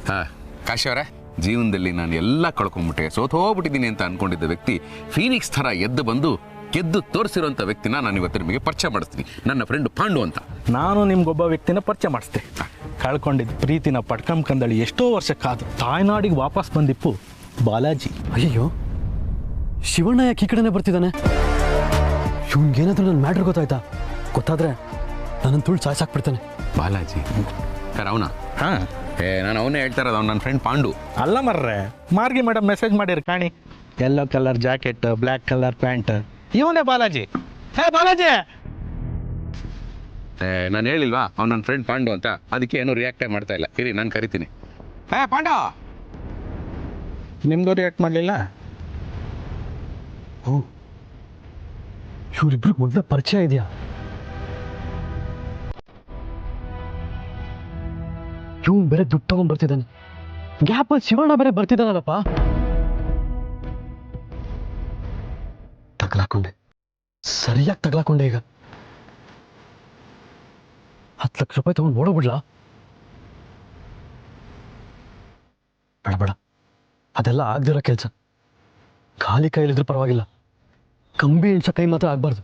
ಹಾಂ ಕಾಶಿ ಅವರೇ, ಜೀವನದಲ್ಲಿ ನಾನು ಎಲ್ಲ ಕಳ್ಕೊಂಡ್ಬಿಟ್ಟೆ, ಸೋತೋಗ್ಬಿಟ್ಟಿದ್ದೀನಿ ಅಂತ ಅನ್ಕೊಂಡಿದ್ದ ವ್ಯಕ್ತಿ ಫೀನಿಕ್ಸ್ ಥರ ಎದ್ದು ಬಂದು ಗೆದ್ದು ತೋರಿಸಿರುವಂಥ ವ್ಯಕ್ತಿನ ನಾನು ಇವತ್ತು ನಿಮಗೆ ಪರಿಚಯ ಮಾಡಿಸ್ತೀನಿ. ನನ್ನ ಫ್ರೆಂಡ್ ಪಾಂಡು ಅಂತ. ನಾನು ನಿಮ್ಗೊಬ್ಬ ವ್ಯಕ್ತಿನ ಪರಿಚಯ ಮಾಡಿಸ್ತೆ. ಕಳ್ಕೊಂಡಿದ್ದ ಪ್ರೀತಿನ ಪಡ್ಕೊಂಡ್ಕಂದಳಿ ಎಷ್ಟೋ ವರ್ಷಕ್ಕಾದ್ರು ತಾಯ್ನಾಡಿಗೆ ವಾಪಸ್ ಬಂದಿಪ್ಪು ಬಾಲಾಜಿ. ಅಯ್ಯೋ, ಶಿವಣ್ಣ ಯಾಕೆ ಈ ಕಡೆನೇ ಬರ್ತಿದ್ದಾನೆ? ಇವ್ನಿಗೇನಾದ್ರೂ ನನ್ನ ಮ್ಯಾಟ್ರ್ ಗೊತ್ತಾದ್ರೆ ನನ್ನನ್ನು ತುಳು ಸಾಯ್ಸಾಕ್ಬಿಡ್ತಾನೆ. ಬಾಲಾಜಿ ಸರ್ ಅವನ? ಹಾಂ, ನಾನು ಅವನೇ ಹೇಳ್ತಾ ಇರೋದು, ಅವ್ನು ನನ್ನ ಫ್ರೆಂಡ್ ಪಾಂಡು. ಅಲ್ಲ ಮರ್ರೆ, ಮಾರ್ಗಿ ಮೇಡಮ್ ಮೆಸೇಜ್ ಮಾಡಿರಿ ಕಾಣಿ. Yellow colour jacket, black colour pant, ಇವನೇ ಬಾಲಾಜಿ. ಹೇ ಬಾಲಾಜಿ, ನಾನು ಹೇಳಿಲ್ವಾ ಅವ್ನು ನನ್ನ ಫ್ರೆಂಡ್ ಪಾಂಡು ಅಂತ, ಅದಕ್ಕೆ ಏನೂ ರಿಯಾಕ್ಟೇ ಮಾಡ್ತಾ ಇಲ್ಲ. ಇರಿ ನಾನು ಕರಿತೀನಿ. ಹೇ ಪಾಂಡು. ನಿಮ್ದು ರಿಯಾಕ್ಟ್ ಮಾಡಲಿಲ್ಲ? ಓ, ಇವರಿಬ್ರು ಮೊದಲ ಪರಿಚಯ ಇದೆಯಾ? ಇವನು ಬೇರೆ ದುಡ್ಡು ತಗೊಂಡ್ ಬರ್ತಿದ್ದಾನೆ. ಗ್ಯಾಪಲ್ಲಿ ಶಿವಣ್ಣ ಬೇರೆ ಬರ್ತಿದ್ದಾನಲ್ಲಪ್ಪ. ತಗ್ಲಾಕೊಂಡೆ, ಸರಿಯಾಗಿ ತಗ್ಲಾಕೊಂಡೆ. ಈಗ 10 ಲಕ್ಷ ರೂಪಾಯಿ ತಗೊಂಡು ಓಡೋಗ್ಬಿಡ್ಲಾ? ಬೇಡ ಬೇಡ, ಅದೆಲ್ಲ ಆಗ್ದಿರೋ ಕೆಲಸ. ಖಾಲಿ ಕೈಲಿದ್ರು ಪರವಾಗಿಲ್ಲ, ಕಂಬಿ ಇಳ್ಸೋ ಕೈ ಮಾತ್ರ ಆಗ್ಬಾರ್ದು.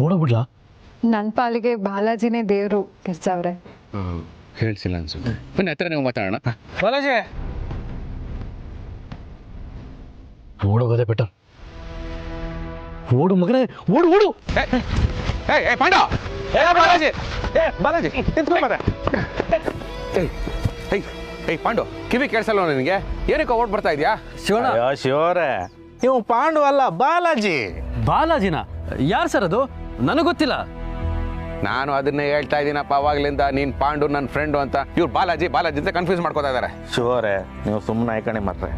ಓಡೋಗ್ಬಿಡ್ಲಾ? ನನ್ನ ಪಾಲಿಗೆ ಬಾಲಾಜಿನೇ ದೇವರು ಕಿರ್ಚಾವ್ರೆ. ಹೇಳ್ಸಿಲ್ಲ ಅನ್ಸುತ್ತೆ. ಬನ್ನಿ ಹತ್ರ ನೀವು ಮಾತಾಡೋಣ. ಬಾಲಾಜಿ, ಓಡೋಗೋದೇ ಬೆಟರ್. ಓಡು ಮಗನೇ, ಓಡು ಓಡು. ಏ ಪಾಂಡು, ಬಾಲಾಜಿ, ಬಾಲಾಜಿ ನಿಂತ್ಕೊಂಬಾರೆ. ಏಯ್ ಪಾಂಡು, ಕಿವಿ ಕೇಳಿಸಲ್ವ ನಿನಗೆ? ಏನಕ್ಕೆ ಓಡ್ ಬರ್ತಾ ಇದೆಯಾ? ಶಿವಣ್ಣ. ಶಿವರೇ, ನೀವು ಪಾಂಡು ಅಲ್ಲ, ಬಾಲಾಜಿ. ಬಾಲಾಜಿನ? ಯಾರು ಸರ್ ಅದು? ನನಗೆ ಗೊತ್ತಿಲ್ಲ. ನಾನು ಅದನ್ನೇ ಹೇಳ್ತಾ ಇದ್ದೀನಪ್ಪ ಅವಾಗ್ಲಿಂದ. ನೀನ್ ಪಾಂಡು ನನ್ನ ಫ್ರೆಂಡು ಅಂತ, ಇವ್ರು ಬಾಲಾಜಿ ಬಾಲಾಜಿ ಅಂತ ಕನ್ಫ್ಯೂಸ್ ಮಾಡ್ಕೋತಾ ಇದಾರೆ. ಶಿವರೇ, ನೀವು ಸುಮ್ಮನೆ ಆಯ್ಕಣೆ ಮಾರ್ರೆ.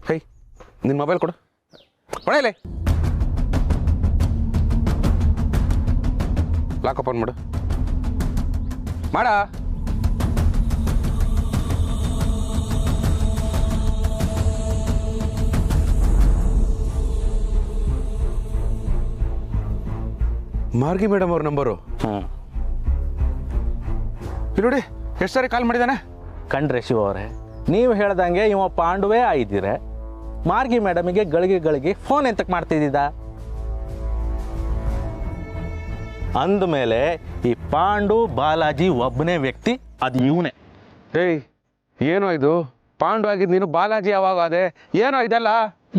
ಹೇ, ನಿನ್ನ ಮೊಬೈಲ್ ಕೊಡು. ಕೊಡಲೇ, ಲಾಕ್ ಓಪನ್ ಮಾಡು. ಮಾಡ. ಮಾರ್ಗಿ ಮೇಡಮ್ ಅವ್ರ ನಂಬರು. ಇಲ್ಲಿ ನೋಡಿ, ಎಷ್ಟು ಸಾರಿ ಕಾಲ್ ಮಾಡಿದ್ದಾನೆ. ಕಂಡ್ರೆ ಶಿವ ಅವರೇ, ನೀವು ಹೇಳ್ದಂಗೆ ಇವ ಪಾಂಡುವೇ ಆಯ್ದಿರೆ ಮಾರ್ಗಿ ಮೇಡಮಿಗೆ ಗಳಿಗೆ ಫೋನ್ ಎಂತಕ್ಕೆ ಮಾಡ್ತಿದ್ದ? ಅಂದಮೇಲೆ ಈ ಪಾಂಡು ಬಾಲಾಜಿ ಒಬ್ಬನೇ ವ್ಯಕ್ತಿ, ಅದು ಇವನೇ. ಏಯ್, ಏನೋ ಇದು? ಪಾಂಡು ಆಗಿದ್ದು ನೀನು, ಬಾಲಾಜಿ ಯಾವಾಗ ಅದೇ? ಏನೋ ಇದೆಲ್ಲ?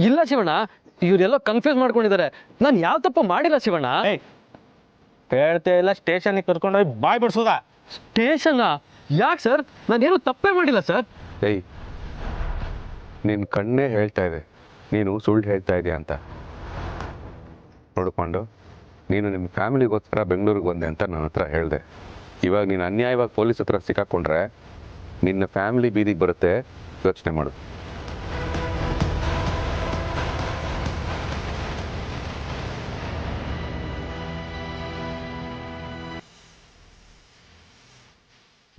ಇಲ್ಲ ಶಿವಣ್ಣ, ಇವರೆಲ್ಲ ಕನ್ಫ್ಯೂಸ್ ಮಾಡ್ಕೊಂಡಿದ್ದಾರೆ. ನಾನು ಯಾವ ತಪ್ಪು ಮಾಡಿಲ್ಲ ಶಿವಣ್ಣ. ಹೇಳ್ತೇ ಇಲ್ಲ, ಸ್ಟೇಷನ್ಗೆ ಕರ್ಕೊಂಡೋಗಿ ಬಾಯ್ ಬಿಡ್ಸೋದ? ಸ್ಟೇಷನ್? ಯಾಕೆ ಸರ್? ನಾನೇನು ತಪ್ಪೇ ಮಾಡಿಲ್ಲ ಸರ್. ಏಯ್, ನಿನ್ನ ಕಣ್ಣೇ ಹೇಳ್ತಾ ಇದೆ ನೀನು ಸುಳ್ಳು ಹೇಳ್ತಾ ಇದೆಯಾ ಅಂತ. ನೋಡು ಪಾಂಡು, ನೀನು ನಿಮ್ಮ ಫ್ಯಾಮಿಲಿಗೋಸ್ಕರ ಬೆಂಗಳೂರಿಗೆ ಬಂದೆ ಅಂತ ನನ್ನ ಹತ್ರ ಹೇಳಿದೆ. ಇವಾಗ ನೀನು ಅನ್ಯಾಯವಾಗಿ ಪೊಲೀಸ್ ಹತ್ರ ಸಿಕ್ಕಾಕೊಂಡ್ರೆ ನಿನ್ನ ಫ್ಯಾಮಿಲಿ ಬೀದಿಗೆ ಬರುತ್ತೆ. ಯೋಚನೆ ಮಾಡು.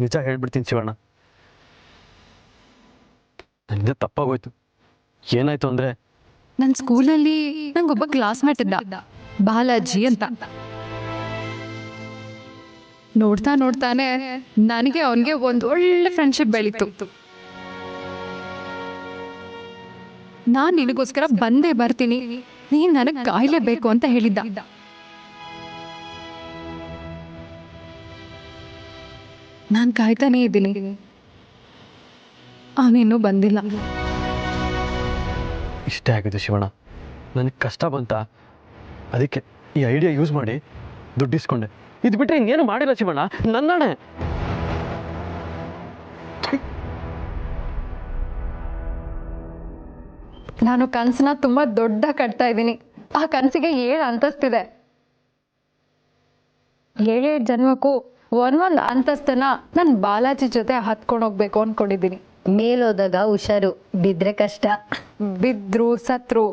ನಿಜ ಹೇಳ್ಬಿಡ್ತೀನಿ ಶಿವಣ್ಣ, ನನಗೆ ತಪ್ಪಾಗೋಯ್ತು. ಏನಾಯ್ತು ಅಂದ್ರೆ, ನನ್ನ ಸ್ಕೂಲಲ್ಲಿ ನಂಗೊಬ್ಬ ಕ್ಲಾಸ್ಮೇಟ್ ಇದ್ದ, ಬಾಲಾಜಿ ಅಂತ. ನೋಡ್ತಾ ನೋಡ್ತಾನೆ ನನಗೆ ಅವನಿಗೆ ಒಂದು ಒಳ್ಳೆ ಫ್ರೆಂಡ್ಶಿಪ್ ಬೆಳೀತು. ನಾನು ನಿನಗೋಸ್ಕರ ಬಂದೇ ಬರ್ತೀನಿ, ನೀನು ನನಗೆ ಕಾಯಲೇಬೇಕು ಅಂತ ಹೇಳಿದ್ದ. ನಾನು ಕಾಯ್ತಾನೇ ಇದ್ದೀನಿ. ಅವನಿನ್ನೂ ಬಂದಿಲ್ಲ. ಇಷ್ಟೇ ಆಗಿದೆ ಶಿವಣ್ಣ, ನನಗೆ ಕಷ್ಟ ಬಂತ, ಅದಕ್ಕೆ ಈ ಐಡಿಯಾ ಯೂಸ್ ಮಾಡಿ ದುಡ್ಡು ಇಸ್ಕೊಂಡೆ. ಇದು ಬಿಟ್ಟರೆ ಇನ್ನೇನು ಮಾಡಿಲ್ಲ ಶಿವಣ್ಣ, ನನ್ನಣೆ. ನಾನು ಕನಸನ್ನ ತುಂಬ ದೊಡ್ಡ ಕಟ್ತಾ ಇದ್ದೀನಿ. ಆ ಕನಸಿಗೆ 7 ಅಂತಸ್ತಿದೆ. 7 ಜನ್ಮಕ್ಕೂ ಒಂದೊಂದು ಅಂತಸ್ತನ್ನ ನಾನು ಬಾಲಾಜಿ ಜೊತೆ ಹತ್ಕೊಂಡು ಹೋಗ್ಬೇಕು ಅಂದ್ಕೊಂಡಿದ್ದೀನಿ. ಮೇಲೋದಾಗ ಹುಷಾರು, ಬಿದ್ರೆ ಕಷ್ಟ. ಬಿದ್ರು ಸತ್ರು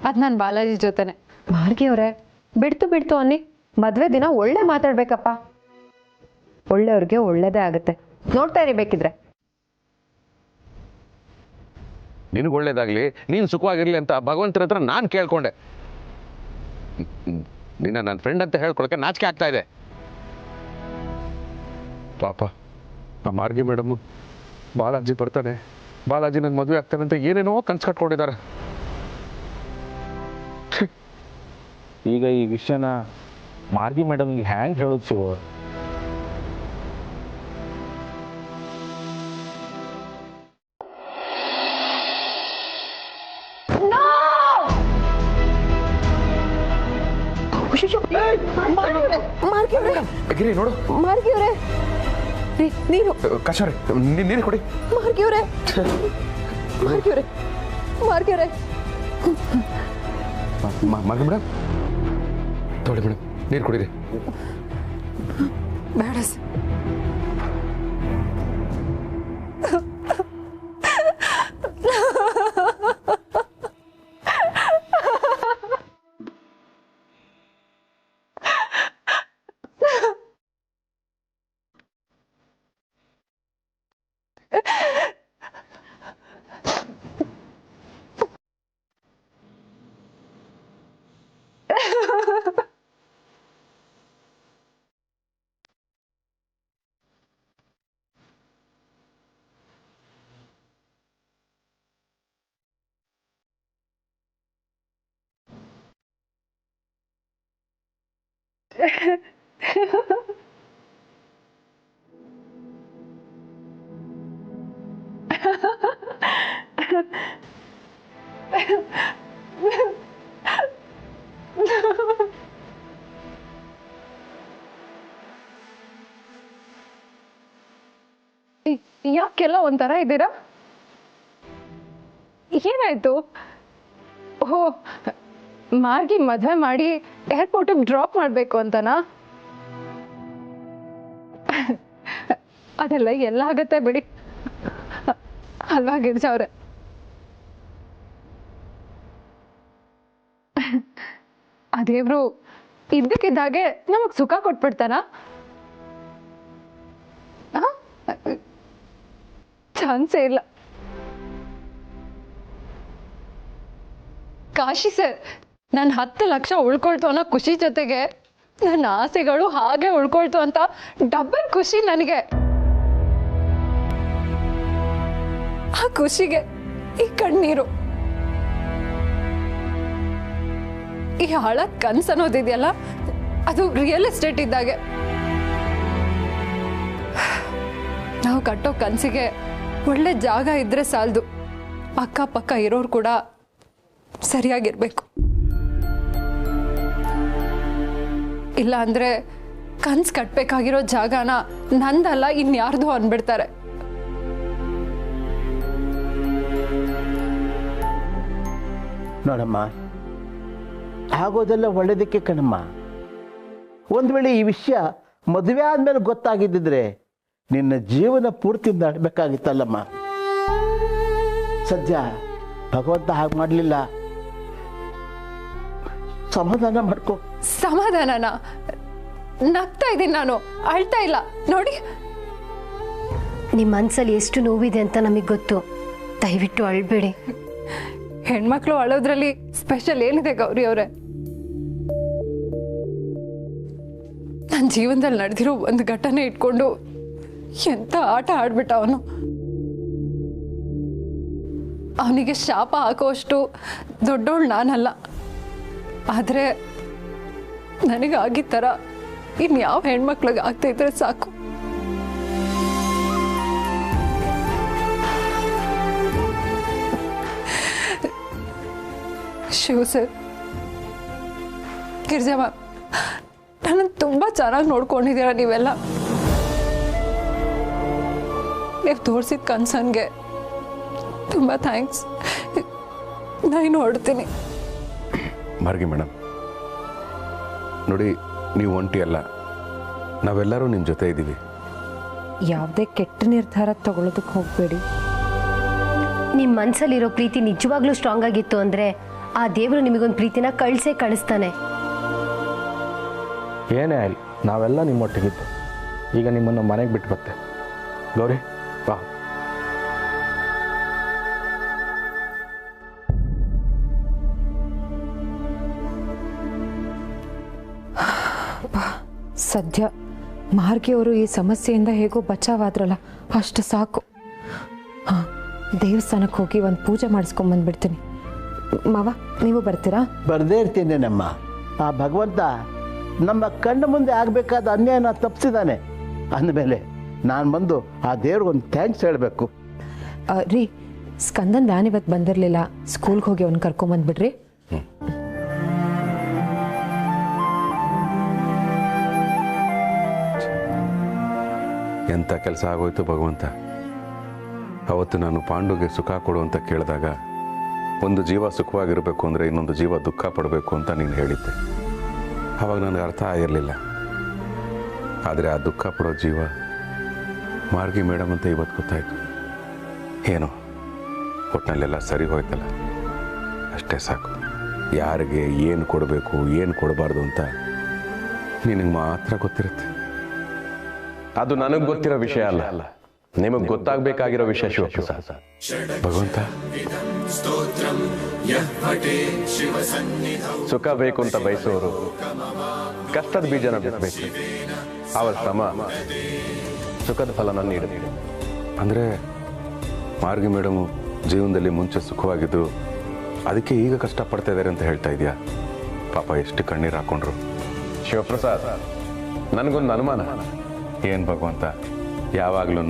ಅದು ನಾನು ಬಾಲಾಜಿ ಜೊತೆನೆ. ಮಾರ್ಗಿಯವ್ರೆ, ಬಿಡ್ತು ಅನ್ನಿ, ಮದುವೆ ದಿನ ಒಳ್ಳೆ ಮಾತಾಡ್ಬೇಕಪ್ಪ. ಒಳ್ಳೆಯವ್ರಿಗೆ ಒಳ್ಳೇದೇ ಆಗುತ್ತೆ, ನೋಡ್ತಾ ಇರಿ ಬೇಕಿದ್ರೆ. ನಿನಗೆ ಒಳ್ಳೇದಾಗಲಿ, ನೀನು ಸುಖವಾಗಿರಲಿ ಅಂತ ಭಗವಂತನ ಹತ್ರ ನಾನು ಕೇಳ್ಕೊಂಡೆ. ನಿನ್ನ ನನ್ನ ಫ್ರೆಂಡ್ ಅಂತ ಹೇಳ್ಕೊಳಕ್ಕೆ ನಾಚಿಕೆ ಆಗ್ತಾ ಇದೆ. ಪಾಪ ಆ ಮಾರ್ಗಿ ಮೇಡಮು ಬಾಲಾಜಿ ಬರ್ತಾನೆ, ಬಾಲಾಜಿ ನನ್ನ ಮದುವೆ ಆಗ್ತಾನೆ ಅಂತ ಏನೇನೋ ಕನ್ಸು ಕಟ್ಕೊಂಡಿದ್ದಾರೆ. ಈಗ ಈ ವಿಷಯನ ಮಾರ್ಗಿ ಮೇಡಮ್ಗೆ ಹ್ಯಾಂಗೆ ಹೇಳೋದು ಶಿವ? ಗಿರಿ ನೋಡು, ಮಾರ್ಗಿಯವ್ರೆ, ನೀನು ಕಶೋರಿ ನೀರು ಕೊಡಿ. ಮಾರ್ಗಿಯವ್ರೆ, ಮಾರ್ಗಿಯವ್ರೆ, ಮಾರ್ಗಿಯವ್ರೆ. ಮಾರ್ಗಿ ಮೇಡಮ್ ತೊಗೊಳ್ಳಿ ಮೇಡಮ್, ನೀರು ಕುಡೀರಿ. ಬೇಡ ಸರ್. ಯಾಕೆಲ್ಲ ಒಂಥರ ಇದ್ದೀರಾ? ಏನಾಯ್ತು? ಓಹೋ, ಮಾರ್ಗಿ ಮದುವೆ ಮಾಡಿ ಏರ್ಪೋರ್ಟಿಗೆ ಡ್ರಾಪ್ ಮಾಡಬೇಕು ಅಂತನಾ? ಅದೆಲ್ಲ ಎಲ್ಲ ಆಗತ್ತೆ ಬಿಡಿ ಅಲ್ವಾ ಗಿರ್ಜ ಅವ್ರೆ? ಆ ದೇವ್ರು ಇದ್ದಕ್ಕಿದ್ದಾಗೆ ನಮಗ್ ಸುಖ ಕೊಟ್ಬಿಡ್ತಾನ? ಚಾನ್ಸೇ ಇಲ್ಲ. ಕಾಶಿ ಸರ್, ನಾನು 10 ಲಕ್ಷ ಉಳ್ಕೊಳ್ತು ಅನ್ನೋ ಖುಷಿ ಜೊತೆಗೆ ನನ್ನ ಆಸೆಗಳು ಹಾಗೆ ಉಳ್ಕೊಳ್ತು ಅಂತ ಡಬಲ್ ಖುಷಿ ನನಗೆ. ಆ ಖುಷಿಗೆ ಈ ಕಣ್ಣೀರು, ಈ ಹಳ ಕನ್ಸು ಅನ್ನೋದಿದೆಯಲ್ಲ, ಅದು ರಿಯಲ್ ಎಸ್ಟೇಟ್ ಇದ್ದಾಗೆ. ನಾವು ಕಟ್ಟೋ ಕನಸಿಗೆ ಒಳ್ಳೆ ಜಾಗ ಇದ್ರೆ ಸಾಲದು, ಅಕ್ಕಪಕ್ಕ ಇರೋರು ಕೂಡ ಸರಿಯಾಗಿರ್ಬೇಕು. ಇಲ್ಲ ಅಂದ್ರೆ ಕನ್ಸು ಕಟ್ಬೇಕಾಗಿರೋ ಜಾಗನ ನಂದಲ್ಲ ಇನ್ಯಾರ್ದು ಅನ್ಬಿಡ್ತಾರೆ. ನೋಡಮ್ಮ, ಆಗೋದೆಲ್ಲ ಒಳ್ಳೇದಕ್ಕೆ ಕಣಮ್ಮ. ಒಂದು ವೇಳೆ ಈ ವಿಷಯ ಮದುವೆ ಆದ್ಮೇಲೆ ಗೊತ್ತಾಗಿದ್ದಿದ್ರೆ ನಿನ್ನ ಜೀವನ ಪೂರ್ತಿ ನಡಬೇಕಾಗಿತ್ತಲ್ಲಮ್ಮ. ಸದ್ಯ ಭಗವಂತ ಹಾಗೆ ಮಾಡಲಿಲ್ಲ. ಸಮಾಧಾನ ಮಾಡ್ಕೊ. ಸಮಾಧಾನನ? ನಗ್ತಾ ಇದ್ದೀನಿ ನಾನು, ಅಳ್ತಾ ಇಲ್ಲ ನೋಡಿ. ನಿಮ್ಮ ಮನಸ್ಸಲ್ಲಿ ಎಷ್ಟು ನೋವಿದೆ ಅಂತ ನಮಗೆ ಗೊತ್ತು, ದಯವಿಟ್ಟು ಅಳ್ಬೇಡಿ. ಹೆಣ್ಮಕ್ಳು ಅಳೋದ್ರಲ್ಲಿ ಸ್ಪೆಷಲ್ ಏನಿದೆ ಗೌರಿ ಅವರೇ? ನನ್ನ ಜೀವನದಲ್ಲಿ ನಡೆದಿರೋ ಒಂದು ಘಟನೆ ಇಟ್ಕೊಂಡು ಎಂತ ಆಟ ಆಡ್ಬಿಟ್ಟ ಅವನು. ಅವನಿಗೆ ಶಾಪ ಹಾಕೋಷ್ಟು ದೊಡ್ಡವಳು ನಾನಲ್ಲ, ಆದರೆ ನನಗಾಗಿದ್ದ ಥರ ಇನ್ಯಾವ ಹೆಣ್ಮಕ್ಳಿಗೆ ಆಗ್ತಾ ಇದ್ರೆ ಸಾಕು. ಶಿವ ಸರ್, ಗಿರ್ಜಾ ಮ್ಯಾಮ್, ನನ್ನ ತುಂಬ ಚೆನ್ನಾಗಿ ನೋಡ್ಕೊಂಡಿದ್ದೀರಾ ನೀವೆಲ್ಲ. ನೀವು ತೋರಿಸಿದ ಕನ್ಸರ್ನ್ಗೆ ತುಂಬ ಥ್ಯಾಂಕ್ಸ್. ನಾನು ಹೊರಡ್ತೀನಿ. ಮಾರ್ಗಿ ಮೇಡಮ್ ನೋಡಿ, ನೀವು ಒಂಟಿ ಅಲ್ಲ, ನಾವೆಲ್ಲರೂ ನಿಮ್ಮ ಜೊತೆ ಇದ್ದೀವಿ. ಯಾವುದೇ ಕೆಟ್ಟ ನಿರ್ಧಾರ ತಗೊಳ್ಳೋದಕ್ಕೆ ಹೋಗಬೇಡಿ. ನಿಮ್ಮ ಮನಸ್ಸಲ್ಲಿರೋ ಪ್ರೀತಿ ನಿಜವಾಗ್ಲೂ ಸ್ಟ್ರಾಂಗ್ ಆಗಿತ್ತು ಅಂದರೆ ಆ ದೇವರು ನಿಮಗೊಂದು ಪ್ರೀತಿನ ಕಳಿಸ್ತಾನೆ. ಏನೇ ಆಗಲಿ, ನಾವೆಲ್ಲ ನಿಮ್ಮೊಟ್ಟಿಗಿದ್ದು. ಈಗ ನಿಮ್ಮನ್ನು ಮನೆಗೆ ಬಿಟ್ಟು ಬರ್ತೆ. ಗೌರಿ ಬಾ. ಸದ್ಯ ಮಾರ್ಗಿಯವರು ಈ ಸಮಸ್ಯೆಯಿಂದ ಹೇಗೋ ಬಚಾವಾದ್ರಲ್ಲ, ಅಷ್ಟು ಸಾಕು. ಹಾಂ, ದೇವಸ್ಥಾನಕ್ಕೆ ಹೋಗಿ ಒಂದು ಪೂಜೆ ಮಾಡಿಸ್ಕೊಂಬಂದ್ಬಿಡ್ತೀನಿ. ಮಾವ, ನೀವು ಬರ್ತೀರಾ? ಬರದೇ ಇರ್ತೀನೇನಮ್ಮ. ಆ ಭಗವಂತ ನಮ್ಮ ಕಣ್ಣು ಮುಂದೆ ಆಗಬೇಕಾದ ಅನ್ಯಾಯನ ತಪ್ಪಿಸಿದ್ದಾನೆ ಅಂದಮೇಲೆ ನಾನು ಬಂದು ಆ ದೇವ್ರಿಗೊಂದು ಥ್ಯಾಂಕ್ಸ್ ಹೇಳಬೇಕು. ರೀ, ಸ್ಕಂದನ್ ವ್ಯಾನ್ ಇವತ್ತು ಬಂದಿರಲಿಲ್ಲ, ಸ್ಕೂಲ್ಗೆ ಹೋಗಿ ಅವ್ನು ಕರ್ಕೊಂಬಂದ್ಬಿಡ್ರಿ. ಎಂಥ ಕೆಲಸ ಆಗೋಯ್ತು ಭಗವಂತ. ಅವತ್ತು ನಾನು ಪಾಂಡುಗೆ ಸುಖ ಕೊಡು ಅಂತ ಕೇಳಿದಾಗ, ಒಂದು ಜೀವ ಸುಖವಾಗಿರಬೇಕು ಅಂದರೆ ಇನ್ನೊಂದು ಜೀವ ದುಃಖ ಪಡಬೇಕು ಅಂತ ನೀನು ಹೇಳಿದ್ದೆ. ಆವಾಗ ನನಗೆ ಅರ್ಥ ಆಗಿರಲಿಲ್ಲ. ಆದರೆ ಆ ದುಃಖ ಪಡೋ ಜೀವ ಮಾರ್ಗಿ ಮೇಡಮ್ ಅಂತ ಇವತ್ತು ಗೊತ್ತಾಯಿತು. ಏನೋ ಒಟ್ಟಿನಲ್ಲೆಲ್ಲ ಸರಿ ಹೋಯ್ತಲ್ಲ, ಅಷ್ಟೇ ಸಾಕು. ಯಾರಿಗೆ ಏನು ಕೊಡಬೇಕು ಏನು ಕೊಡಬಾರ್ದು ಅಂತ ನಿನಗೆ ಮಾತ್ರ ಗೊತ್ತಿರುತ್ತೆ. ಅದು ನನಗೆ ಗೊತ್ತಿರೋ ವಿಷಯ ಅಲ್ಲ, ನಿಮಗೆ ಗೊತ್ತಾಗಬೇಕಾಗಿರೋ ವಿಷಯ ಶಿವಪ್ರಸಾದ್. ಭಗವಂತ, ಸುಖ ಬೇಕು ಅಂತ ಬಯಸೋರು ಕಷ್ಟದ ಬೀಜನ ಬಿತ್ತಬೇಕು. ಅವರ ಶ್ರಮ ಸುಖದ ಫಲನ ನೀಡಬೇಕು. ಅಂದರೆ ಮಾರ್ಗಿ ಮೇಡಮು ಜೀವನದಲ್ಲಿ ಮುಂಚೆ ಸುಖವಾಗಿದ್ರು, ಅದಕ್ಕೆ ಈಗ ಕಷ್ಟಪಡ್ತಾ ಇದ್ದಾರೆ ಅಂತ ಹೇಳ್ತಾ ಇದೆಯಾ? ಪಾಪ ಎಷ್ಟು ಕಣ್ಣೀರು ಹಾಕೊಂಡ್ರು. ಶಿವಪ್ರಸಾದ್, ನನಗೊಂದು ಅನುಮಾನ. ಏನು ಭಗವಂತ, ಯಾವಾಗಲೂ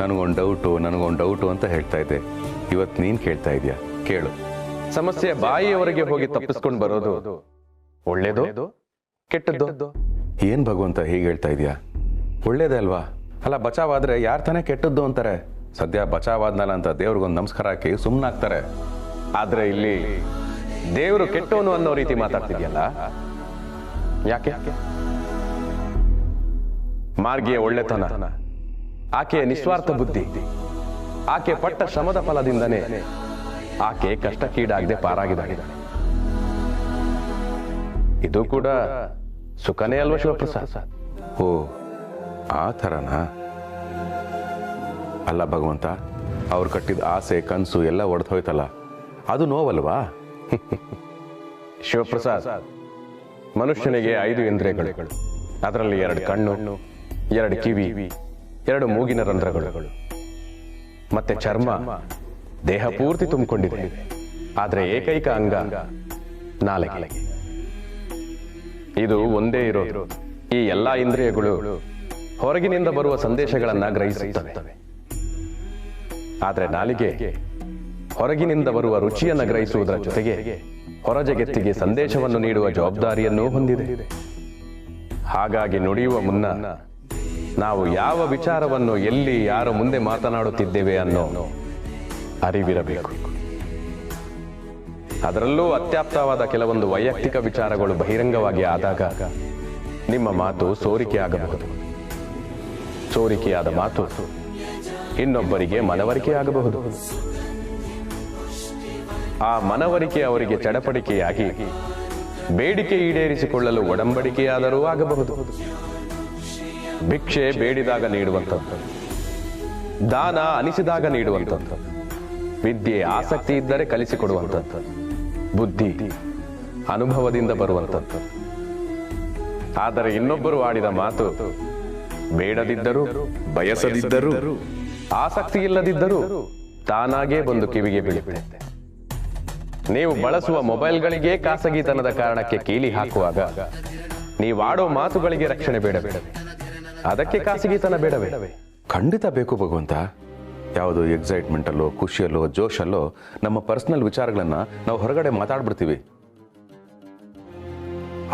ನನಗೊಂದು ಡೌಟು ಅಂತ ಹೇಳ್ತಾ ಇದ್ದೆ. ಇವತ್ತು ನೀನು ಕೇಳ್ತಾ ಇದೆಯಾ? ಕೇಳು. ಸಮಸ್ಯೆ ಬಾಯಿಯವರೆಗೆ ಹೋಗಿ ತಪ್ಪಿಸ್ಕೊಂಡು ಬರೋದು ಒಳ್ಳೇದು ಕೆಟ್ಟದ್ದು? ಏನು ಭಗವಂತ ಹೀಗೆ ಹೇಳ್ತಾ ಇದೆಯಾ? ಒಳ್ಳೇದೇ ಅಲ್ವಾ? ಅಲ್ಲ, ಬಚಾವಾದರೆ ಯಾರು ತಾನೇ ಕೆಟ್ಟದ್ದು ಅಂತಾರೆ. ಸದ್ಯ ಬಚಾವಾದ್ನಲ್ಲ ಅಂತ ದೇವ್ರಿಗೊಂದು ನಮಸ್ಕಾರ ಹಾಕಿ ಸುಮ್ಮನಾಗ್ತಾರೆ. ಆದ್ರೆ ಇಲ್ಲಿ ದೇವರು ಕೆಟ್ಟವನು ಅನ್ನೋ ರೀತಿ ಮಾತಾಡ್ತಿದ್ಯಲ್ಲ, ಯಾಕೆ? ಮಾರ್ಗಿಯ ಒಳ್ಳೆತನ, ಆಕೆಯ ನಿಸ್ವಾರ್ಥ ಬುದ್ಧಿ, ಆಕೆ ಪಟ್ಟ ಶ್ರಮದ ಫಲದಿಂದನೇ ಆಕೆ ಕಷ್ಟಕ್ಕೀಡಾಗದೆ ಪಾರಾಗಿದ್ದಾಳೆ. ಇದು ಕೂಡ ಸುಖನೇ ಅಲ್ವಾ ಶಿವಪ್ರಸಾದ್? ಓ, ಆ ಥರನಾ? ಅಲ್ಲ ಭಗವಂತ, ಅವ್ರು ಕಟ್ಟಿದ ಆಸೆ ಕನಸು ಎಲ್ಲ ಒಡೆದು ಹೋಯ್ತಲ್ಲ, ಅದು ನೋವಲ್ವಾ? ಶಿವಪ್ರಸಾದ್, ಮನುಷ್ಯನಿಗೆ 5 ಇಂದ್ರಿಯಗಳು, ಅದರಲ್ಲಿ 2 ಕಣ್ಣು, 2 ಕಿವಿ, 2 ಮೂಗಿನ ರಂಧ್ರಗಳು, ಮತ್ತೆ ಚರ್ಮ, ದೇಹ ಪೂರ್ತಿ ತುಂಬಿಕೊಂಡಿದೆ. ಆದ್ರೆ ಏಕೈಕ ಅಂಗ ನಾಲಿಗೆ. ಇದು ಒಂದೇ ಇರೋದು. ಈ ಎಲ್ಲಾ ಇಂದ್ರಿಯಗಳು ಹೊರಗಿನಿಂದ ಬರುವ ಸಂದೇಶಗಳನ್ನ ಗ್ರಹಿಸುತ್ತವೆ. ಆದ್ರೆ ನಾಲಿಗೆ ಹೊರಗಿನಿಂದ ಬರುವ ರುಚಿಯನ್ನು ಗ್ರಹಿಸುವುದರ ಜೊತೆಗೆ ಹೊರ ಜಗತ್ತಿಗೆ ಸಂದೇಶವನ್ನು ನೀಡುವ ಜವಾಬ್ದಾರಿಯನ್ನೂ ಹೊಂದಿದೆ. ಹಾಗಾಗಿ ನುಡಿಯುವ ಮುನ್ನ ನಾವು ಯಾವ ವಿಚಾರವನ್ನು ಎಲ್ಲಿ ಯಾರ ಮುಂದೆ ಮಾತನಾಡುತ್ತಿದ್ದೇವೆ ಅನ್ನೋ ಅರಿವಿರಬೇಕು. ಅದರಲ್ಲೂ ಅತ್ಯಾಪ್ತವಾದ ಕೆಲವೊಂದು ವೈಯಕ್ತಿಕ ವಿಚಾರಗಳು ಬಹಿರಂಗವಾಗಿ ಆದಾಗ ನಿಮ್ಮ ಮಾತು ಸೋರಿಕೆ ಆಗಬಹುದು. ಸೋರಿಕೆಯಾದ ಮಾತು ಇನ್ನೊಬ್ಬರಿಗೆ ಮನವರಿಕೆ ಆಗಬಹುದು. ಆ ಮನವರಿಕೆ ಅವರಿಗೆ ಚಡಪಡಿಕೆಯಾಗಿ ಬೇಡಿಕೆ ಈಡೇರಿಸಿಕೊಳ್ಳಲು ಒಡಂಬಡಿಕೆಯಾದರೂ ಆಗಬಹುದು. ಭಿಕ್ಷೆ ಬೇಡಿದಾಗ ನೀಡುವಂಥದ್ದು, ದಾನ ಅನಿಸಿದಾಗ ನೀಡುವಂಥದ್ದು, ವಿದ್ಯೆ ಆಸಕ್ತಿ ಇದ್ದರೆ ಕಲಿಸಿಕೊಡುವಂಥದ್ದು, ಬುದ್ಧಿ ಅನುಭವದಿಂದ ಬರುವಂಥದ್ದು. ಆದರೆ ಇನ್ನೊಬ್ಬರು ಆಡಿದ ಮಾತು ಬೇಡದಿದ್ದರೂ, ಬಯಸದಿದ್ದರೂ, ಆಸಕ್ತಿ ಇಲ್ಲದಿದ್ದರೂ ತಾನಾಗೇ ಬಂದು ಕಿವಿಗೆ ಬೀಳುತ್ತೆ. ನೀವು ಬಳಸುವ ಮೊಬೈಲ್ಗಳಿಗೆ ಖಾಸಗಿತನದ ಕಾರಣಕ್ಕೆ ಕೀಲಿ ಹಾಕುವಾಗ ನೀವಾಡೋ ಮಾತುಗಳಿಗೆ ರಕ್ಷಣೆ ಬೇಡವೇ? ಅದಕ್ಕೆ ಖಾಸಗಿತನ ಬೇಡವೇ? ಖಂಡಿತ ಬೇಕು ಭಗವಂತ. ಯಾವುದೋ ಎಕ್ಸೈಟ್ಮೆಂಟಲ್ಲೋ ಖುಷಿಯಲ್ಲೋ ಜೋಶಲ್ಲೋ ನಮ್ಮ ಪರ್ಸ್ನಲ್ ವಿಚಾರಗಳನ್ನು ನಾವು ಹೊರಗಡೆ ಮಾತಾಡ್ಬಿಡ್ತೀವಿ.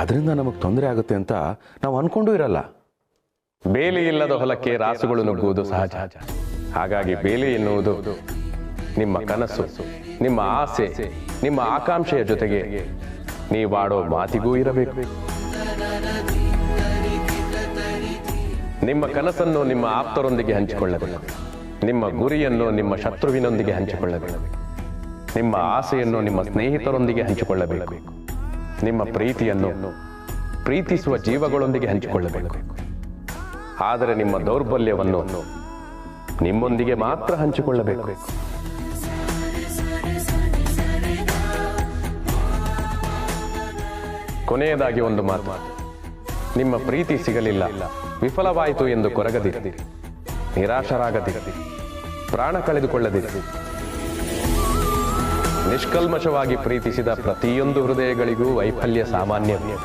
ಅದರಿಂದ ನಮಗೆ ತೊಂದರೆ ಆಗುತ್ತೆ ಅಂತ ನಾವು ಅನ್ಕೊಂಡೂ ಇರಲ್ಲ. ಬೇಲಿ ಇಲ್ಲದ ಹೊಲಕ್ಕೆ ರಾಸುಗಳು ನುಗ್ಗುವುದು ಸಹಜ. ಹಾಗಾಗಿ ಬೇಲಿ ಎನ್ನುವುದು ನಿಮ್ಮ ಕನಸು, ನಿಮ್ಮ ಆಸೆ, ನಿಮ್ಮ ಆಕಾಂಕ್ಷೆಯ ಜೊತೆಗೆ ನೀವಾಡೋ ಮಾತಿಗೂ ಇರಬೇಕು. ನಿಮ್ಮ ಕನಸನ್ನು ನಿಮ್ಮ ಆಪ್ತರೊಂದಿಗೆ ಹಂಚಿಕೊಳ್ಳಬೇಕು. ನಿಮ್ಮ ಗುರಿಯನ್ನು ನಿಮ್ಮ ಶತ್ರುವಿನೊಂದಿಗೆ ಹಂಚಿಕೊಳ್ಳಬೇಕು. ನಿಮ್ಮ ಆಸೆಯನ್ನು ನಿಮ್ಮ ಸ್ನೇಹಿತರೊಂದಿಗೆ ಹಂಚಿಕೊಳ್ಳಬೇಕು. ನಿಮ್ಮ ಪ್ರೀತಿಯನ್ನು ಪ್ರೀತಿಸುವ ಜೀವಗಳೊಂದಿಗೆ ಹಂಚಿಕೊಳ್ಳಬೇಕು. ಆದರೆ ನಿಮ್ಮ ದೌರ್ಬಲ್ಯವನ್ನು ನಿಮ್ಮೊಂದಿಗೆ ಮಾತ್ರ ಹಂಚಿಕೊಳ್ಳಬೇಕು. ಕೊನೆಯದಾಗಿ ಒಂದು ಮಾತು, ನಿಮ್ಮ ಪ್ರೀತಿ ಸಿಗಲಿಲ್ಲ, ವಿಫಲವಾಯಿತು ಎಂದು ಕೊರಗದಿರಿ, ನಿರಾಶರಾಗದಿರಿ, ಪ್ರಾಣ ಕಳೆದುಕೊಳ್ಳದಿರಿ. ನಿಷ್ಕಲ್ಮಶವಾಗಿ ಪ್ರೀತಿಸಿದ ಪ್ರತಿಯೊಂದು ಹೃದಯಗಳಿಗೂ ವೈಫಲ್ಯ ಸಾಮಾನ್ಯವೇ.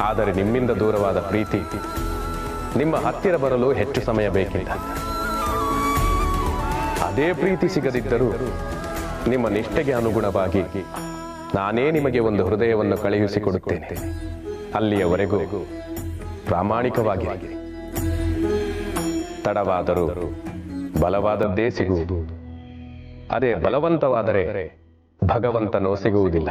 ಆದರೆ ನಿಮ್ಮಿಂದ ದೂರವಾದ ಪ್ರೀತಿ ನಿಮ್ಮ ಹತ್ತಿರ ಬರಲು ಹೆಚ್ಚು ಸಮಯ ಬೇಕಿಲ್ಲ. ಅದೇ ಪ್ರೀತಿ ಸಿಗದಿದ್ದರೂ ನಿಮ್ಮ ನಿಷ್ಠೆಗೆ ಅನುಗುಣವಾಗಿ ನಾನೇ ನಿಮಗೆ ಒಂದು ಹೃದಯವನ್ನು ಕಳುಹಿಸಿಕೊಡುತ್ತೇನೆ. ಅಲ್ಲಿಯವರೆಗೂ ಪ್ರಾಮಾಣಿಕವಾಗಿ ತಡವಾದರೂ ಬಲವಾದದ್ದೇ ಸಿಗುವುದು. ಅದೇ ಬಲವಂತವಾದರೆ ಭಗವಂತನೋ ಸಿಗುವುದಿಲ್ಲ.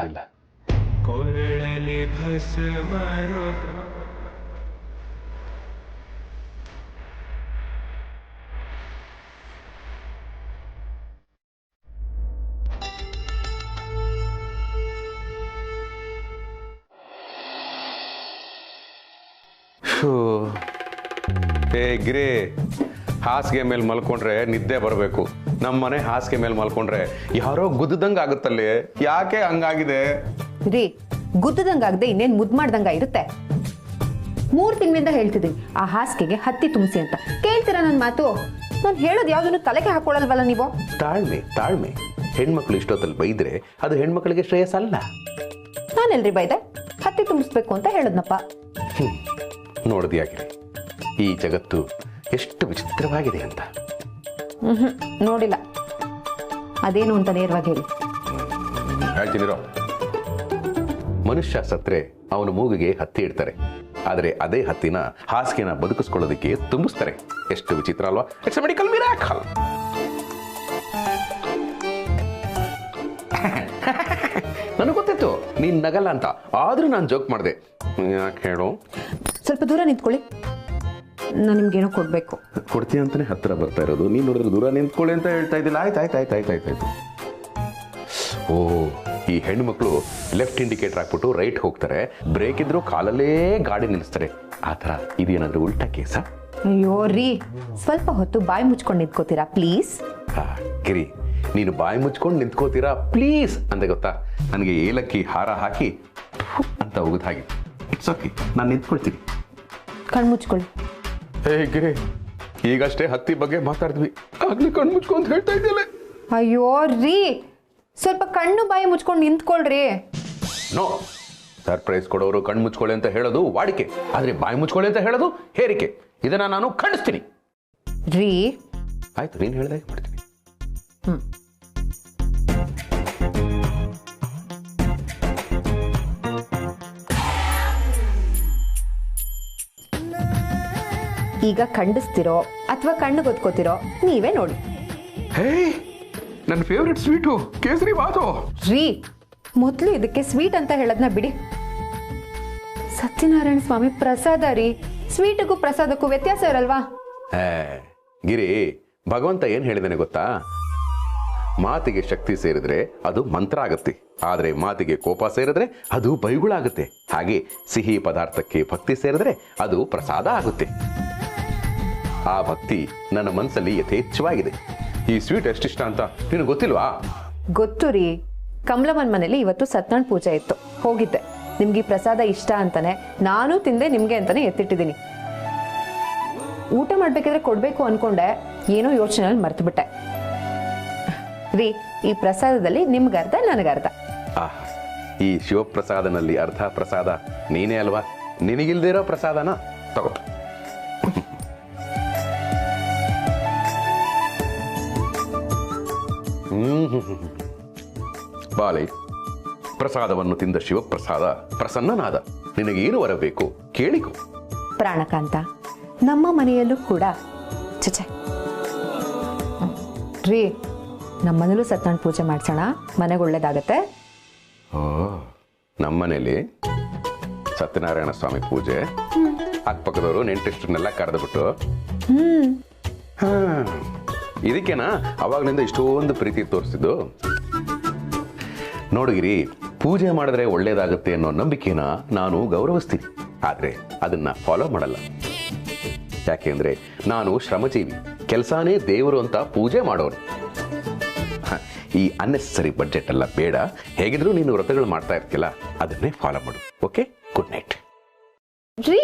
ಗಿರಿ, ಹಾಸಿಗೆ ಮೇಲೆ ಮಲ್ಕೊಂಡ್ರೆ ನಿದ್ದೆ ಬರಬೇಕು. ನಮ್ಮನೆ ಹಾಸಿಗೆ ಮೇಲೆ ಮಲ್ಕೊಂಡ್ರೆ ಯಾರೋ ಗುದ್ದಂಗೆ ಆಗುತ್ತಲ್ಲಿ. ಯಾಕೆ ಹಂಗಾಗಿದೆ ರೀ? ಗುದ್ದದಂಗಾಗದೆ ಇನ್ನೇನು ಮುದ್ದು ಮಾಡ್ದಂಗ ಇರುತ್ತೆ. 3 ತಿಂಗಳಿಂದ ಹೇಳ್ತಿದ್ದೀನಿ ಆ ಹಾಸಿಗೆಗೆ ಹತ್ತಿ ತುಂಬಿಸಿ ಅಂತ. ಕೇಳ್ತೀರಾ ನನ್ನ ಮಾತು? ನಾನು ಹೇಳೋದು ಯಾವುದನ್ನು ತಲೆಗೆ ಹಾಕೊಳ್ಳಲ್ವಲ್ಲ ನೀವು? ತಾಳ್ಮೆ ತಾಳ್ಮೆ. ಹೆಣ್ಮಕ್ಳು ಇಷ್ಟೊತ್ತಲ್ಲಿ ಬೈದ್ರೆ ಅದು ಹೆಣ್ಮಕ್ಳಿಗೆ ಶ್ರೇಯಸ್ ಅಲ್ಲ. ನಾನೆಲ್ರಿ ಬೈದೆ? ಹತ್ತಿ ತುಂಬಿಸ್ಬೇಕು ಅಂತ ಹೇಳದ್ನಪ್ಪ. ನೋಡಿದ್ಯಾಗಿರಿ, ಈ ಜಗತ್ತು ಎಷ್ಟು ವಿಚಿತ್ರವಾಗಿದೆ ಅಂತ. ನೋಡಿಲ್ಲ. ಅದೇನು ಅಂತ ನೇರವಾಗಿ ಹೇಳಿ. ಹೇಳ್ತೀನಿರೋ. ಮನುಷ್ಯ ಸತ್ರೆ ಅವನ ಮೂಗಿಗೆ ಹತ್ತಿ ಇಡ್ತಾರೆ, ಆದರೆ ಅದೇ ಹತ್ತಿನ ಹಾಸಿಗೆನ ಬದುಕಿಸ್ಕೊಳ್ಳೋದಕ್ಕೆ ತುಂಬಿಸ್ತಾರೆ. ಎಷ್ಟು ವಿಚಿತ್ರ ಅಲ್ವಾ? It's A medical miracle. ನನಗೆ ಗೊತ್ತಿತ್ತು ನೀನ್ ನಗಲ್ಲ ಅಂತ, ಆದ್ರೂ ನಾನು ಜೋಕ್ ಮಾಡಿದೆ. ಯಾಕೆ ಹೇಳು? ಸ್ವಲ್ಪ ದೂರ ನಿಂತ್ಕೊಳ್ಳಿ, ನಾನು ನಿಮ್ಗೇನೋ ಕೊಡ್ಬೇಕು. ಕೊಡ್ತೀಯ ಅಂತಾನೆ ಹತ್ರ ಬರ್ತಾ ಇರೋದು. ನೀನ್ ನೋಡಿದ್ರೆ ದೂರ ನಿಂತ್ಕೊಳ್ಳಿ ಅಂತ ಹೇಳ್ತಾ ಇದ್ದಿಲ್ಲ. ಆಯ್ತಾಯ್ತಾಯ್ತಾಯ್ತಾಯ್ತಾಯ್ತು. ಓ, ಈ ಹೆಣ್ಣು ಮಕ್ಕಳು ಲೆಫ್ಟ್ ಇಂಡಿಕೇಟರ್ ಹಾಕ್ಬಿಟ್ಟು ರೈಟ್ ಹೋಗ್ತಾರೆ, ಬ್ರೇಕ್ ಇದ್ರು ಕಾಲಲ್ಲೇ ಗಾಡಿ ನಿಲ್ಲಿಸ್ತಾರೆ. ಆ ಥರ ಇದೇನಾದ್ರೂ ಉಲ್ಟಾ ಕೇಸ? ಅಯ್ಯೋ ರೀ, ಸ್ವಲ್ಪ ಹೊತ್ತು ಬಾಯಿ ಮುಚ್ಕೊಂಡು ನಿಂತ್ಕೋತೀರಾ ಪ್ಲೀಸ್? ಗಿರಿ, ನೀನು ಬಾಯಿ ಮುಚ್ಕೊಂಡು ನಿಂತ್ಕೋತೀರಾ ಪ್ಲೀಸ್ ಅಂದೆ ಗೊತ್ತಾ? ನನಗೆ ಏಲಕ್ಕಿ ಹಾರ ಹಾಕಿ ಅಂತ ಹೋಗುದು ಹಾಗೆ. ಇಟ್ಸ್ ಓಕೆ, ನಾನು ನಿಂತ್ಕೊಳ್ತೀನಿ. ಕಣ್ಣು ಮುಚ್ಕೊಳ್ಳಿ. ಹೇ ಗಿರಿ, ಈಗಷ್ಟೇ ಹತ್ತಿ ಬಗ್ಗೆ ಮಾತಾಡಿದ್ವಿ, ಆಗ್ಲಿ ಕಣ್ಣು ಮುಚ್ಕೊಂಡು ಹೇಳ್ತಾ ಇದ್ದಿಲ್ಲ. ಅಯ್ಯೋ ರೀ, ಸ್ವಲ್ಪ ಕಣ್ಣು ಬಾಯಿ ಮುಚ್ಕೊಂಡು ನಿಂತ್ಕೊಳ್ರಿ. ನೋ, ಸರ್ಪ್ರೈಸ್ ಕೊಡೋರು ಕಣ್ಣು ಮುಚ್ಕೊಳ್ಳಿ ಅಂತ ಹೇಳೋದು ವಾಡಿಕೆ, ಆದ್ರೆ ಬಾಯಿ ಮುಚ್ಕೊಳ್ಳಿ ಅಂತ ಹೇಳೋದು ಹೇರಿಕೆ. ಇದನ್ನ ನಾನು ಖಂಡಿಸ್ತೀನಿ. ರೀ ಆಯ್ತು, ನೀನು ಹೇಳ್ದಾಗೆ ಮಾಡ್ತೀನಿ. ಈಗ ಖಂಡಿಸ್ತಿರೋ ಅಥವಾ ಕಣ್ಣು ಗೊತ್ಕೋತಿರೋ ನೀವೇ ನೋಡಿ. ಹೇ, ನನ್ನ ಫೇವ್ರೆಟ್ ಸ್ವೀಟು ಕೇಸರಿ ಬಾತು. ರೀ, ಮೊದಲು ಇದಕ್ಕೆ ಸ್ವೀಟ್ ಅಂತ ಹೇಳೋದನ್ನ ಬಿಡಿ. ಸತ್ಯನಾರಾಯಣ ಸ್ವಾಮಿ ಪ್ರಸಾದ ರೀ, ಸ್ವೀಟಿಗೂ ಪ್ರಸಾದಕ್ಕೂ ವ್ಯತ್ಯಾಸ ಇರಲ್ವಾ? ಗಿರಿ, ಭಗವಂತ ಏನ್ ಹೇಳಿದಾನೆ ಗೊತ್ತಾ? ಮಾತಿಗೆ ಶಕ್ತಿ ಸೇರಿದ್ರೆ ಅದು ಮಂತ್ರ ಆಗುತ್ತೆ, ಆದರೆ ಮಾತಿಗೆ ಕೋಪ ಸೇರಿದ್ರೆ ಅದು ಬೈಗುಳಾಗುತ್ತೆ. ಹಾಗೆ ಸಿಹಿ ಪದಾರ್ಥಕ್ಕೆ ಭಕ್ತಿ ಸೇರಿದ್ರೆ ಅದು ಪ್ರಸಾದ ಆಗುತ್ತೆ. ಆ ಭಕ್ತಿ ನನ್ನ ಮನಸ್ಸಲ್ಲಿ ಯಥೇಚ್ಛವಾಗಿದೆ. ಈ ಸ್ವೀಟ್ ಎಷ್ಟಿಷ್ಟ ಅಂತ ನಿನಗೆ ಗೊತ್ತಿಲ್ವಾ? ಗೊತ್ತು ರೀ, ಕಮಲಮ್ಮನ ಮನೇಲಿ ಇವತ್ತು ಸತ್ಯನಾರಾಯಣ ಪೂಜೆ ಇತ್ತು, ಹೋಗಿದ್ದೆ. ನಿಮ್ಗೆ ಈ ಪ್ರಸಾದ ಇಷ್ಟ ಅಂತಾನೆ ನಾನು ತಿಂದೆ, ನಿಮ್ಗೆ ಅಂತಾನೆ ಎತ್ತಿಟ್ಟಿದ್ದೀನಿ. ಊಟ ಮಾಡ್ಬೇಕಿದ್ರೆ ಕೊಡ್ಬೇಕು ಅನ್ಕೊಂಡೆ, ಏನೋ ಯೋಚನೆಯಲ್ಲಿ ಮರ್ತು ಬಿಟ್ಟೆ ರೀ. ಈ ಪ್ರಸಾದದಲ್ಲಿ ನಿಮ್ಗರ್ಧ ನನಗರ್ಧ. ಈ ಶಿವಪ್ರಸಾದನಲ್ಲಿ ಅರ್ಧ ಪ್ರಸಾದ ನೀನೇ ಅಲ್ವಾ? ನಿನಗಿಲ್ದೇ ಇರೋ ಪ್ರಸಾದನ ತಗೋ. ಬಾಲೆ, ಪ್ರಸಾದವನ್ನು ತಿಂದ ಶಿವಪ್ರಸಾದ ಪ್ರಸನ್ನನಾದ. ನಿನಗೇನು ಬರಬೇಕು ಕೇಳಿಕೊ. ಪ್ರಾಣಕಾಂತ, ನಮ್ಮ ಮನೆಯಲ್ಲೂ ಕೂಡ ಚಚೆ ರೀ, ನಮ್ಮ ಮನೇಲೂ ಸತ್ಯನಾರಾಯಣ ಪೂಜೆ ಮಾಡಿಸೋಣ, ಮನೆಗೆ ಒಳ್ಳೇದಾಗತ್ತೆ. ಓ, ನಮ್ಮನೇಲಿ ಸತ್ಯನಾರಾಯಣ ಸ್ವಾಮಿ ಪೂಜೆ, ಅಕ್ಕಪಕ್ಕದವರು ನೆಂಟಿಷ್ಟನ್ನೆಲ್ಲ ಕರೆದುಬಿಟ್ಟು, ಇದಕ್ಕೇನಾ ಅವಾಗಲಿಂದ ಇಷ್ಟೊಂದು ಪ್ರೀತಿ ತೋರಿಸಿದ್ದು? ನೋಡಿಗಿರಿ, ಪೂಜೆ ಮಾಡಿದ್ರೆ ಒಳ್ಳೇದಾಗುತ್ತೆ ಅನ್ನೋ ನಂಬಿಕೆನ ನಾನು ಗೌರವಿಸ್ತೀನಿ, ಆದರೆ ಅದನ್ನ ಫಾಲೋ ಮಾಡಲ್ಲ. ಯಾಕೆಂದ್ರೆ ನಾನು ಶ್ರಮಜೀವಿ, ಕೆಲಸನೇ ದೇವರು ಅಂತ ಪೂಜೆ ಮಾಡೋನು. ಈ ಅನ್ನೆಸರಿ ಬಡ್ಜೆಟ್ ಎಲ್ಲ ಬೇಡ. ಹೇಗಿದ್ರು ನೀನು ವ್ರತಗಳು ಮಾಡ್ತಾ ಇರ್ತಿಲ್ಲ, ಅದನ್ನೇ ಫಾಲೋ ಮಾಡು. Okay, good night. ರೀ